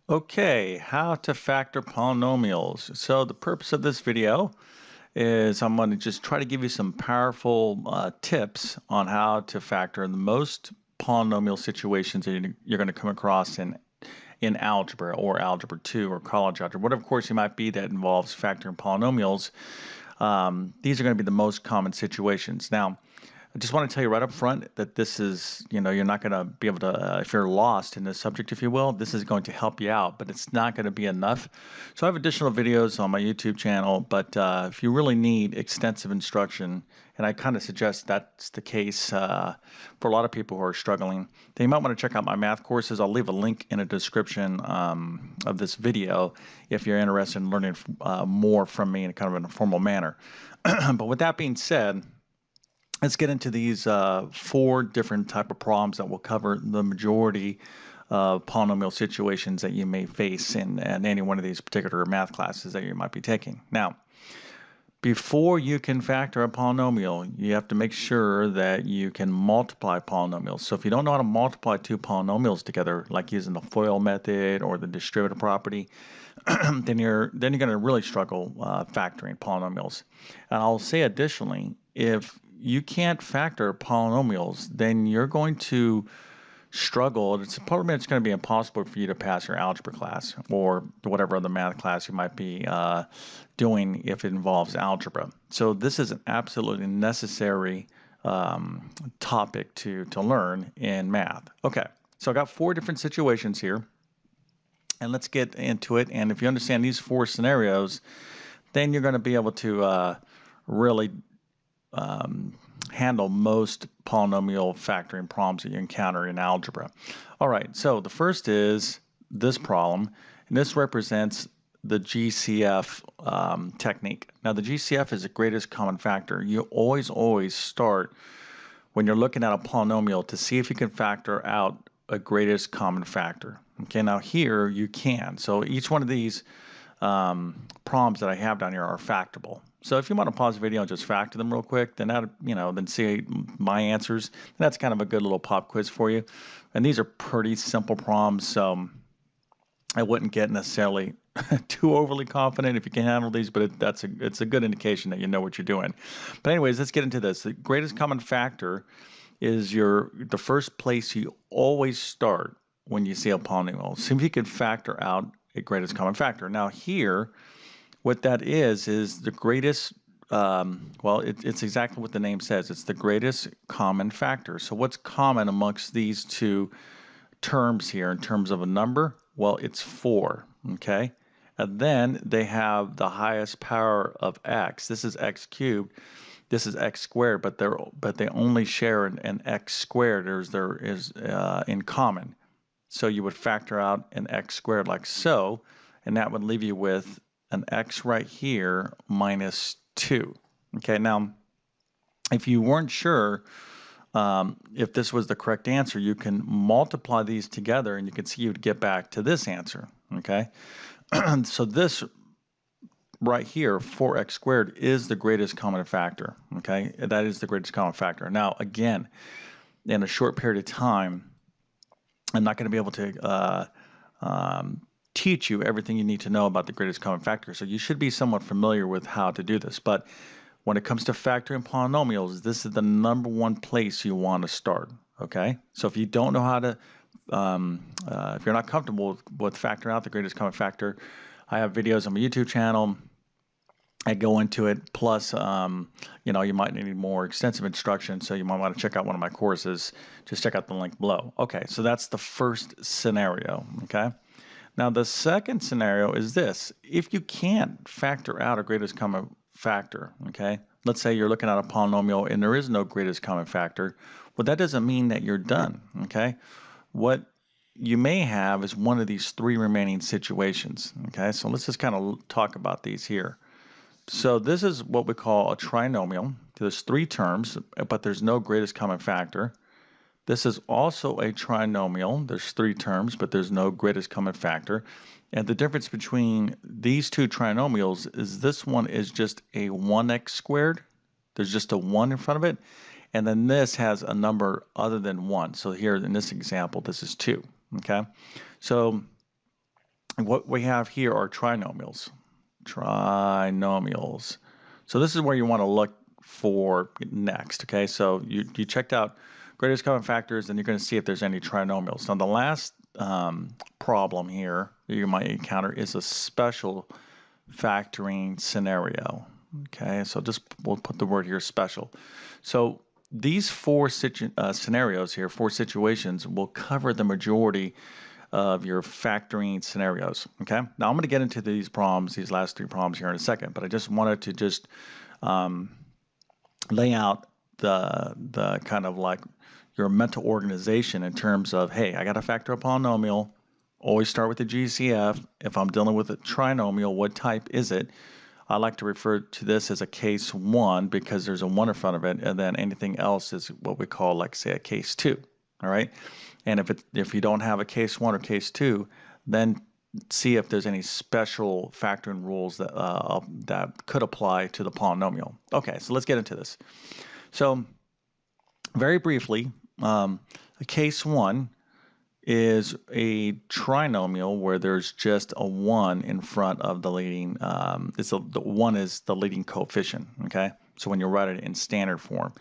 Okay, how to factor polynomials. So the purpose of this video is I'm going to just try to give you some powerful tips on how to factor the most polynomial situations that you're going to come across in algebra or algebra 2 or college algebra, whatever course you might be that involves factoring polynomials. These are going to be the most common situations. Now, I just want to tell you right up front that this is, you're not going to be able to, if you're lost in this subject, if you will, this is going to help you out, but it's not going to be enough. So I have additional videos on my YouTube channel, but if you really need extensive instruction, and I kind of suggest that's the case for a lot of people who are struggling, then you might want to check out my math courses. I'll leave a link in the description of this video if you're interested in learning more from me in kind of an informal manner. But with that being said, let's get into these four different type of problems that will cover the majority of polynomial situations that you may face in any one of these particular math classes that you might be taking. Now, before you can factor a polynomial, you have to make sure that you can multiply polynomials. So if you don't know how to multiply two polynomials together, like using the FOIL method or the distributive property, then you're going to really struggle factoring polynomials. And I'll say additionally, if you can't factor polynomials, then you're going to struggle. It's probably going to be impossible for you to pass your algebra class or whatever other math class you might be doing if it involves algebra. So this is an absolutely necessary topic to learn in math. Okay, so I got four different situations here, and let's get into it. And if you understand these four scenarios, then you're going to be able to really handle most polynomial factoring problems that you encounter in algebra. All right, so the first is this problem, and this represents the GCF technique. Now, the GCF is the greatest common factor. You always start when you're looking at a polynomial to see if you can factor out a greatest common factor. Okay, now here you can. So each one of these problems that I have down here are factorable. So if you want to pause the video and just factor them real quick, then then see my answers. That's kind of a good little pop quiz for you. And these are pretty simple problems, so I wouldn't get necessarily too overly confident if you can handle these, but it's a good indication that you know what you're doing. But anyways, let's get into this. The greatest common factor is the first place you always start when you see a polynomial. See if you can factor out a greatest common factor. Now here, what that is the greatest, well, it's exactly what the name says. It's the greatest common factor. So what's common amongst these two terms here in terms of a number? Well, it's 4, okay? And then they have the highest power of x. This is x cubed. This is x squared, but they only share an x squared. There is in common. So you would factor out an x squared like so, and that would leave you with an x right here minus 2. Okay, now if you weren't sure if this was the correct answer, you can multiply these together and you can see you'd get back to this answer. Okay, so this right here, 4x squared, is the greatest common factor. Okay, that is the greatest common factor. Now, again, in a short period of time, I'm not going to be able to teach you everything you need to know about the greatest common factor. So you should be somewhat familiar with how to do this. But when it comes to factoring polynomials, this is the number one place you want to start. Okay, so if you don't know how to, if you're not comfortable with factoring out the greatest common factor, I have videos on my YouTube channel. I go into it. Plus, you might need more extensive instruction, so you might want to check out one of my courses. Just check out the link below. Okay, so that's the first scenario. Okay, now the second scenario is this: if you can't factor out a greatest common factor, okay, let's say you're looking at a polynomial and there is no greatest common factor, well, that doesn't mean that you're done. Okay, what you may have is one of these three remaining situations. Okay, so let's just kind of talk about these here. So this is what we call a trinomial. There's three terms, but there's no greatest common factor. This is also a trinomial. There's three terms, but there's no greatest common factor. And the difference between these two trinomials is this one is just a 1x squared. There's just a 1 in front of it. And then this has a number other than 1. So here in this example, this is 2. Okay? So And what we have here are trinomials. Trinomials. So this is where you want to look for next, okay? So you checked out greatest common factors, and you're going to see if there's any trinomials. Now the last problem here that you might encounter is a special factoring scenario. Okay, so just we'll put the word here special. So these four scenarios here, four situations, will cover the majority of your factoring scenarios. Okay, now I'm going to get into these problems, these last three problems here in a second, but I just wanted to just lay out the kind of like your mental organization in terms of, hey, I got to factor a polynomial. Always start with the GCF. If I'm dealing with a trinomial, what type is it? I like to refer to this as a case 1 because there's a 1 in front of it, and then anything else is what we call, like, say, a case 2. All right, and if you don't have a case 1 or case 2, then see if there's any special factoring rules that that could apply to the polynomial. Okay, so let's get into this. So very briefly, case 1 is a trinomial where there's just a 1 in front of the leading, the 1 is the leading coefficient, okay? So when you write it in standard form.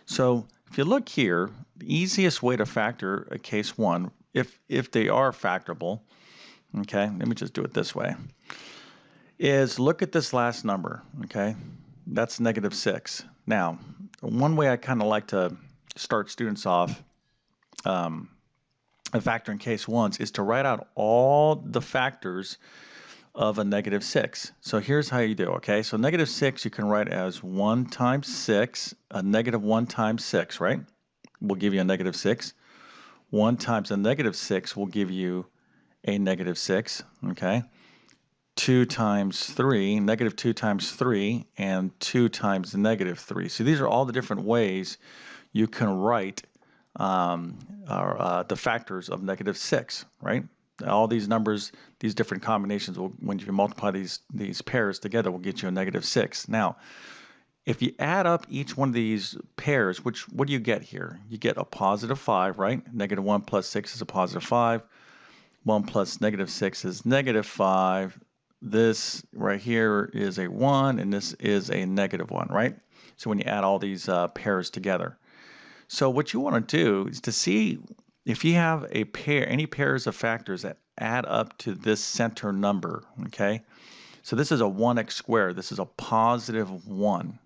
So if you look here, the easiest way to factor a case 1, if they are factorable, okay, let me just do it this way, is look at this last number, okay? That's -6. Now, one way I kind of like to start students off a factor in case 1s is to write out all the factors of a -6. So here's how you do, okay? So -6 you can write as 1 times 6, a -1 times 6, right? Will give you a -6. 1 times a -6 will give you a -6, okay? 2 times 3, -2 times 3, and 2 times -3. So these are all the different ways you can write the factors of -6, right? All these numbers, these different combinations, will, when you multiply these pairs together, will get you a -6. Now, if you add up each one of these pairs, what do you get here? You get a +5, right? -1 plus 6 is a +5. 1 plus -6 is -5. This right here is a 1, and this is a -1, right? So when you add all these pairs together. So what you want to do is to see if you have a pair, any pairs of factors that add up to this center number, okay? So this is a 1x squared. This is a +1.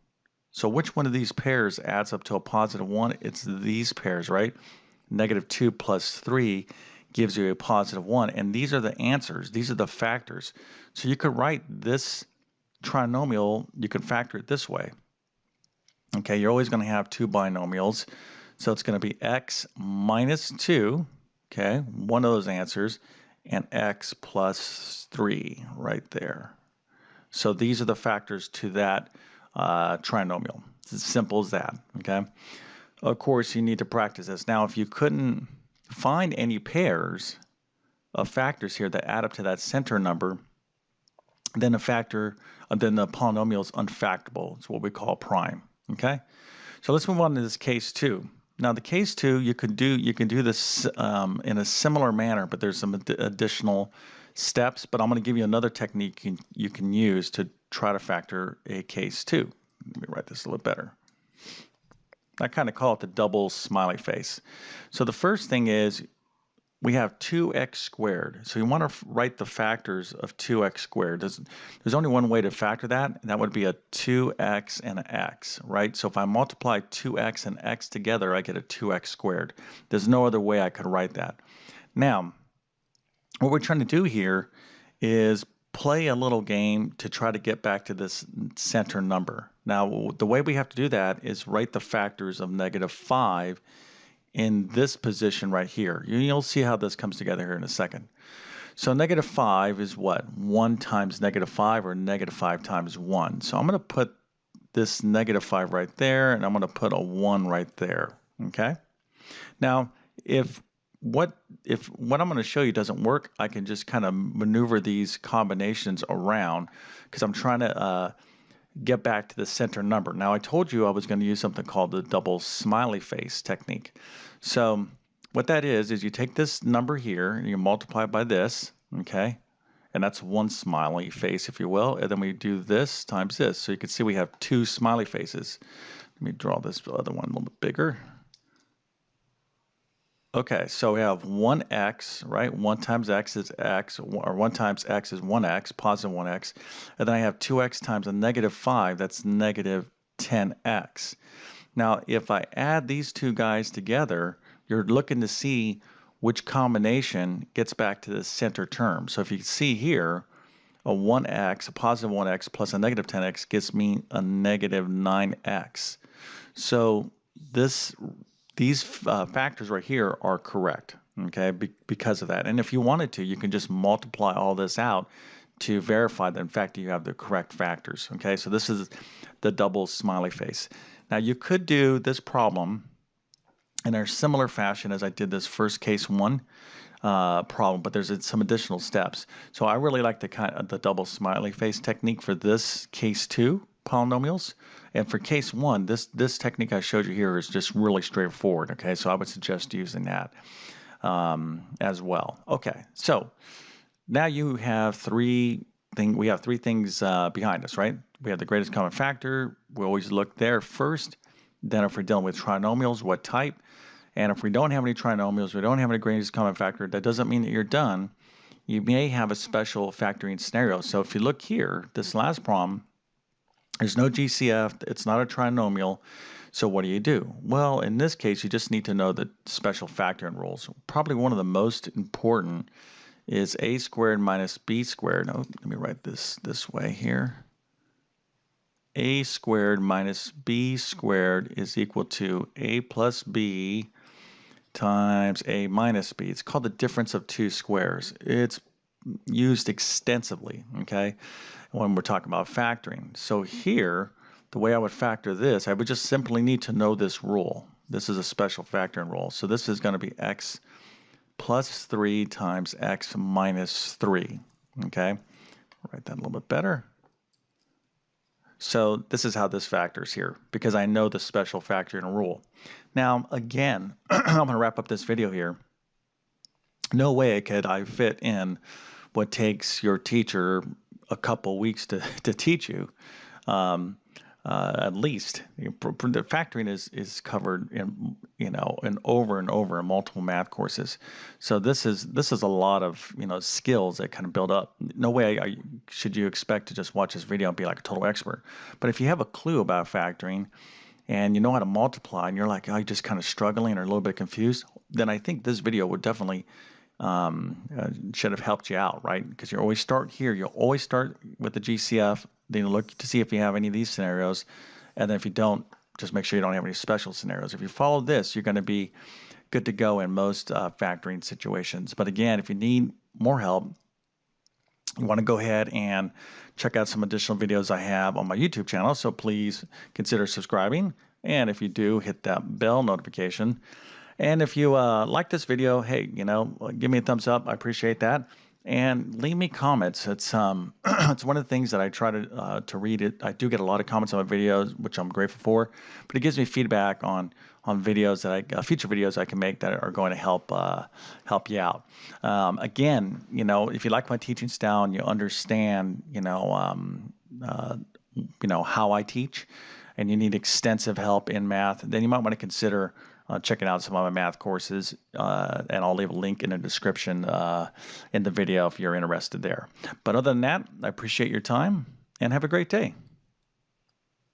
So which one of these pairs adds up to a +1? It's these pairs, right? -2 plus 3 gives you a +1. And these are the answers. These are the factors. So you could write this trinomial, you could factor it this way. Okay, you're always going to have two binomials. So it's going to be x minus 2, okay, one of those answers, and x plus 3 right there. So these are the factors to that trinomial. It's as simple as that, okay? Of course, you need to practice this. Now, if you couldn't find any pairs of factors here that add up to that center number, then the polynomial is unfactorable. It's what we call prime, okay? So let's move on to this case 2. Now the case 2, you can do this in a similar manner, but there's some additional steps. But I'm going to give you another technique you can use to try to factor a case 2. Let me write this a little better. I kind of call it the double smiley face. So the first thing is we have 2x squared. So you want to write the factors of 2x squared. There's only one way to factor that, and that would be a 2x and an x, right? So if I multiply 2x and x together, I get a 2x squared. There's no other way I could write that. Now, what we're trying to do here is play a little game to try to get back to this center number. Now, the way we have to do that is write the factors of -5 in this position right here. You'll see how this comes together here in a second. So -5 is what? 1 times -5, or -5 times 1. So I'm going to put this -5 right there, and I'm going to put a 1 right there, okay? Now, if what I'm going to show you doesn't work, I can just kind of maneuver these combinations around because I'm trying to get back to the center number. Now I told you I was going to use something called the double smiley face technique. So what that is you take this number here and you multiply by this, okay? and that's one smiley face, if you will, and then we do this times this. So you can see we have two smiley faces. Let me draw this other one a little bit bigger. Okay, so we have 1x, right? 1 times x is x, or 1 times x is 1x, positive 1x. And then I have 2x times a negative 5, that's negative 10x. Now, if I add these two guys together, you're looking to see which combination gets back to the center term. So if you see here, a 1x, a positive 1x plus a negative 10x gives me a negative 9x. So these factors right here are correct, okay, because of that. And if you wanted to, you can just multiply all this out to verify that, in fact, you have the correct factors, okay? So this is the double smiley face. Now, you could do this problem in a similar fashion as I did this first case 1 problem, but there's some additional steps. So I really like the double smiley face technique for this case 2 polynomials. And for case 1, this technique I showed you here is just really straightforward, okay? So I would suggest using that as well. Okay, so now you have three things behind us, right? We have the greatest common factor. We always look there first. Then if we're dealing with trinomials, what type? And if we don't have any trinomials, we don't have any greatest common factor, that doesn't mean that you're done. You may have a special factoring scenario. So if you look here, this last problem, there's no GCF, it's not a trinomial, so what do? Well, in this case, you just need to know the special factoring rules. Probably one of the most important is a squared minus b squared. Oh, let me write this way here. A squared minus b squared is equal to a plus b times a minus b. It's called the difference of two squares. It's used extensively, okay, when we're talking about factoring. So here, the way I would factor this, I would just simply need to know this rule. This is a special factoring rule. So this is going to be x plus 3 times x minus 3, okay? Write that a little bit better. So this is how this factors here, because I know the special factoring rule. Now, again, I'm going to wrap up this video here. No way could I fit in what takes your teacher a couple weeks to teach you. At least the factoring is covered in and over in multiple math courses. So this is a lot of skills that kind of build up. No way should you expect to just watch this video and be like a total expert. But if you have a clue about factoring and you know how to multiply and you're like, oh, you're just kind of struggling or a little bit confused, then I think this video would definitely should have helped you out, right? Because you always start here. You'll always start with the GCF, then you look to see if you have any of these scenarios, and then if you don't, just make sure you don't have any special scenarios. If you follow this, you're going to be good to go in most factoring situations. But again, if you need more help, you want to go ahead and check out some additional videos I have on my YouTube channel, so please consider subscribing. And if you do, hit that bell notification. And if you like this video, hey, give me a thumbs up. I appreciate that. And leave me comments. It's it's one of the things that I try to read it. I do get a lot of comments on my videos, which I'm grateful for. But it gives me feedback on videos that future videos I can make that are going to help you out. Again, if you like my teaching style and you understand, how I teach, and you need extensive help in math, then you might want to consider checking out some of my math courses, and I'll leave a link in the description in the video if you're interested there. But other than that, I appreciate your time and have a great day.